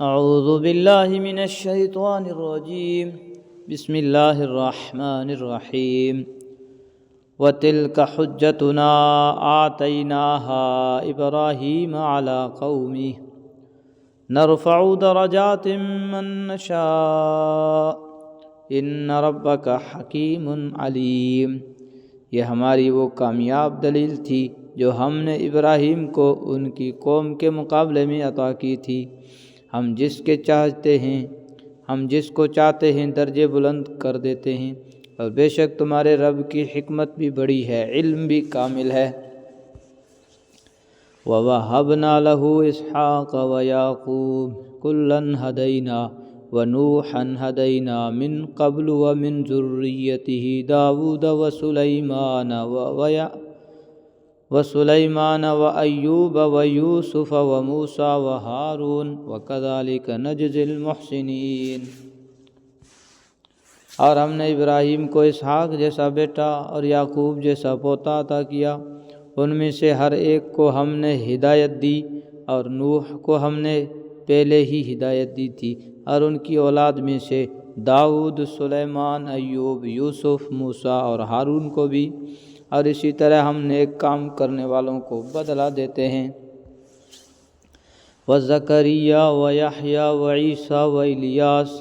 اعوذ باللہ من الشیطان الرجیم بسم اللہ الرحمن الرحیم وَتِلْكَ حُجَّتُنَا آتَيْنَاهَا إِبْرَاهِيمَ عَلَى قَوْمِهِ نَرْفَعُ دَرَجَاتٍ مَّن نَّشَاءُ إِنَّ رَبَّكَ حَكِيمٌ عَلِيمٌ۔ یہ ہماری وہ کامیاب دلیل تھی جو ہم نے ابراہیم کو ان کی قوم کے مقابلے میں عطا کی تھی۔ ہم جس کو چاہتے ہیں درجے بلند کر دیتے ہیں، اور بے شک تمہارے رب کی حکمت بھی بڑی ہے، علم بھی کامل ہے۔ وَوَهَبْنَا لَهُ إِسْحَاقَ وَيَعْقُوبَ كُلًّا هَدَيْنَا وَنُوحًا هَدَيْنَا مِن قَبْلُ وَمِن ذُرِّيَّتِهِ دَاوُودَ وَسُلَيْمَانَ وَأَيُّوبَ وَيُوسُفَ وَمُوسَى وَهَارُونَ وَكَذَلِكَ نَجْزِي الْمُحْسِنِينَ۔ اور ہم نے ابراہیم کو اسحاق جیسا بیٹا اور یعقوب جیسا پوتا عطا کیا، ان میں سے ہر ایک کو ہم نے ہدایت دی، اور نوح کو ہم نے پہلے ہی ہدایت دی تھی، اور ان کی اولاد میں سے داؤد، سلیمان، ایوب، یوسف، موسیٰ اور ہارون کو بھی، اور اسی طرح ہم نیک کام کرنے والوں کو بدلہ دیتے ہیں۔ وَزَكَرِيَّا وَيَحْيَا وَعِيسَىٰ وَإِلْيَاسَ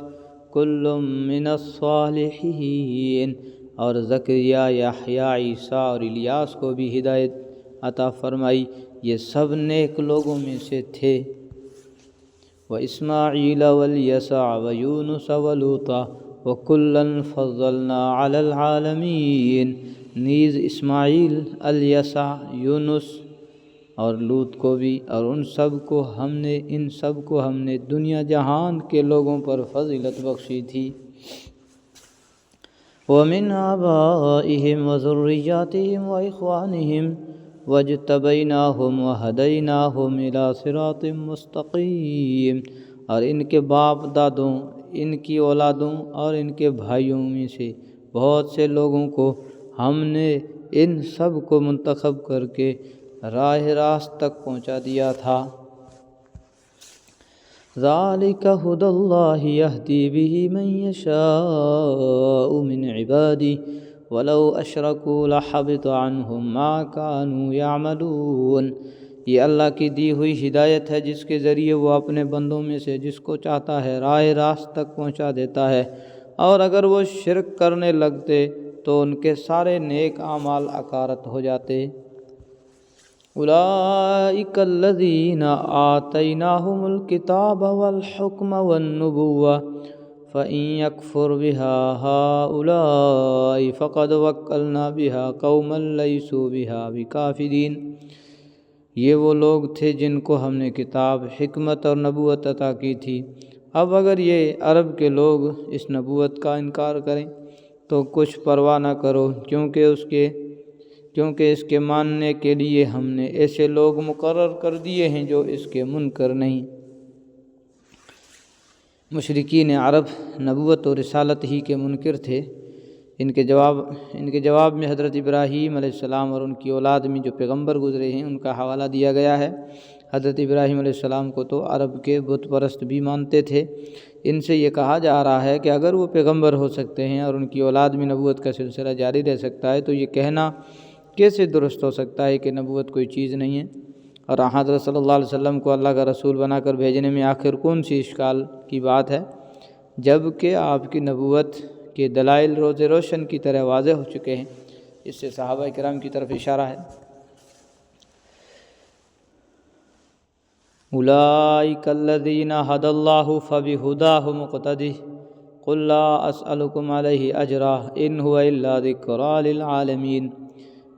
كُلٌّ مِّنَ الصَّالِحِينَ۔ اور زکریا، یحییٰ، عیسیٰ اور الیاس کو بھی ہدایت عطا فرمائی، یہ سب نیک لوگوں میں سے تھے۔ وَإِسْمَاعِيلَ وَالْيَسَعَ وَيُونُسَ وَلُوطًا وَكُلًّا فَضَّلْنَا عَلَى الْعَالَمِينَ۔ نیز اسماعیل، الیسع، یونس اور لوط کو بھی، اور ان سب کو ہم نے دنیا جہان کے لوگوں پر فضیلت بخشی تھی۔ وَمِنْ آبَائِهِمْ وَذُرِّيَّاتِهِمْ وَإِخْوَانِهِمْ وَاجْتَبَيْنَاهُمْ وَهَدَيْنَاهُمْ إِلَىٰ صِرَاطٍ مُّسْتَقِيمٍ۔ اور ان کے باپ دادوں، ان کی اولادوں اور ان کے بھائیوں میں سے بہت سے لوگوں کو ہم نے ان سب کو منتخب کر کے راہ راست تک پہنچا دیا تھا۔ ذَلِكَ هُدَى اللَّهِ يَهْدِي بِهِ مَن يَشَاءُ مِنْ عِبَادِهِ وَلَوْ أَشْرَكُوا لَحَبِطَ عَنْهُمْ مَا كَانُوا يَعْمَلُونَ۔ یہ اللہ کی دی ہوئی ہدایت ہے جس کے ذریعے وہ اپنے بندوں میں سے جس کو چاہتا ہے راہ راست تک پہنچا دیتا ہے، اور اگر وہ شرک کرنے لگتے تو ان کے سارے نیک اعمال اکارت ہو جاتے۔ أُولَٰئِكَ الَّذِينَ آتَيْنَاهُمُ الْكِتَابَ وَالْحُكْمَ وَالنُّبُوَّةَ فَإِن يَكْفُرْ بِهَا هَٰؤُلَاءِ فَقَدْ وَكَّلْنَا بِهَا قَوْمًا لَيْسُوا بِهَا بِكَافِرِينَ۔ یہ وہ لوگ تھے جن کو ہم نے کتاب، حکمت اور نبوت عطا کی تھی۔ اب اگر یہ عرب کے لوگ اس نبوت کا انکار کریں تو کچھ پرواہ نہ کرو، کیونکہ اس کے ماننے کے لیے ہم نے ایسے لوگ مقرر کر دیے ہیں جو اس کے منکر نہیں۔ مشرکین عرب نبوت و رسالت ہی کے منکر تھے۔ ان کے جواب میں حضرت ابراہیم علیہ السلام اور ان کی اولاد میں جو پیغمبر گزرے ہیں ان کا حوالہ دیا گیا ہے۔ حضرت ابراہیم علیہ السلام کو تو عرب کے بت پرست بھی مانتے تھے۔ ان سے یہ کہا جا رہا ہے کہ اگر وہ پیغمبر ہو سکتے ہیں اور ان کی اولاد میں نبوت کا سلسلہ جاری رہ سکتا ہے تو یہ کہنا کیسے درست ہو سکتا ہے کہ نبوت کوئی چیز نہیں ہے؟ اور حضرت صلی اللہ علیہ وسلم کو اللہ کا رسول بنا کر بھیجنے میں آخر کون سی اشکال کی بات ہے، جب کہ آپ کی نبوت کے دلائل روز روشن کی طرح واضح ہو چکے ہیں۔ اس سے صحابہ کرام کی طرف اشارہ ہے۔ أُولَٰئِكَ الَّذِينَ هَدَى اللَّهُ فَبِهُدَاهُ مُقْتَدِهْ قُل لَّا أَسْأَلُكُمْ عَلَيْهِ أَجْرًا إِنْ هُوَ إِلَّا ذِكْرَىٰ لِلْعَالَمِينَ۔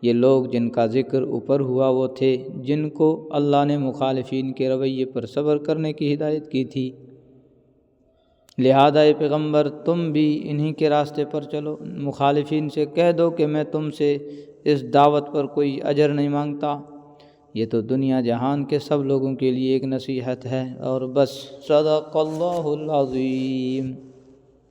یہ لوگ جن کا ذکر اوپر ہوا وہ تھے جن کو اللہ نے مخالفین کے رویے پر صبر کرنے کی ہدایت کی تھی۔ لہذا اے پیغمبر تم بھی انہی کے راستے پر چلو، مخالفین سے کہہ دو کہ میں تم سے اس دعوت پر کوئی اجر نہیں مانگتا، یہ تو دنیا جہان کے سب لوگوں کے لیے ایک نصیحت ہے، اور بس۔ صدق اللہ العظیم۔